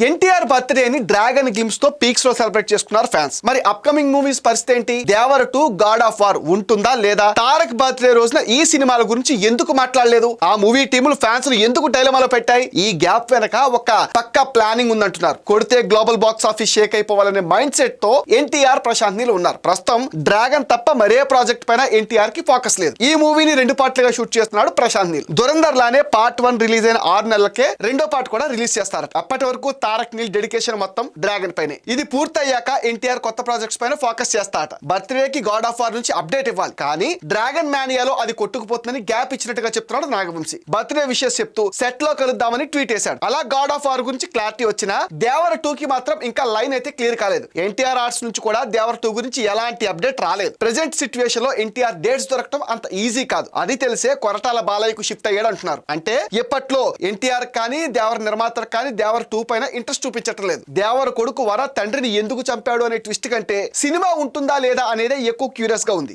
NTR బర్త్డేని dragon glimpse తో peaks లో celebrate చేసుకున్నారు ఫ్యాన్స్. మరి అప్కమింగ్ మూవీస్ పరిస్థితి ఏంటి? దేవర 2 గాడ్ ఆఫ్ వార్ ఉంటుందా లేదా? తారక్ బర్త్డే రోజున ఈ సినిమాల గురించి ఎందుకు మాట్లాడలేదు? ఆ మూవీ టీములు ఫ్యాన్స్ ను ఎందుకు డైలమాలో పెట్టాయి? ఈ గ్యాప్ వెనక ఒక పక్కా ప్లానింగ్ ఉందంటున్నారు. కొడితే గ్లోబల్ బాక్స్ ఆఫీస్ షేక్ అయిపోవాలనే మైండ్ సెట్ తో ఎన్టీఆర్ ప్రశాంత్ నీల్ ఉన్నారు. ప్రస్తుతం డ్రాగన్ తప్ప మరే ప్రాజెక్ట్ పైన ఎన్టీఆర్ కి ఫోకస్ లేదు. ఈ మూవీని 2 పార్ట్లుగా షూట్ చేస్తున్నాడు ప్రశాంత్ నీల్. దురంధర్ లానే పార్ట్ 1 రిలీజ్ అయిన 6 నెలలకే రెండో పార్ట్ కూడా రిలీజ్ చేస్తారట. అప్పటి వరకు తారక్ నీల్ డెడికేషన్ మొత్తం డ్రాగన్ పైనే. ఇది పూర్తయ్యాక ఎన్టీఆర్ కొత్త ప్రాజెక్ట్స్ పైన ఫోకస్ చేస్తాట. బర్త్డే కి గాడ్ ఆఫ్ వార్ నుంచి అప్డేట్ ఇవ్వాలి, కానీ డ్రాగన్ మానియాలో అది కొట్టుకుపోతుందని గ్యాప్ ఇచ్చినట్టుగా చెప్తున్నాడు నాగవంశీ. బర్త్డే విషెస్ చెప్తూ సెట్ లో కలుద్దామని ట్వీట్ చేశాడు. అలా గాడ్ ఆఫ్ వార్ గురించి క్లారిటీ వచ్చినా దేవర 2 కి మాత్రం ఇంకా లైన్ అయితే క్లియర్ కాలేదు. ఎన్టీఆర్ ఆర్ట్స్ నుంచి కూడా దేవర 2 గురించి ఎలాంటి అప్డేట్ రాలేదు. ప్రెజెంట్ సిచ్యువేషన్ లో ఎన్టీఆర్ డేట్స్ దొరకడం అంత ఈజీ కాదు. అది తెలిసే కొరటాల బాలయ్యకు షిఫ్ట్ అయ్యాడు అంటున్నారు. అంటే ఎప్పట్లో ఎన్టీఆర్ కానీ దేవర నిర్మాతలకు కానీ దేవర 2 పైన ఇంట్రెస్ట్ చూపించటం లేదు. దేవర కొడుకు వర తండ్రిని ఎందుకు చంపాడు అనే ట్విస్ట్ కంటే సినిమా ఉంటుందా లేదా అనేదే ఎక్కువ క్యూరియస్ గా ఉంది.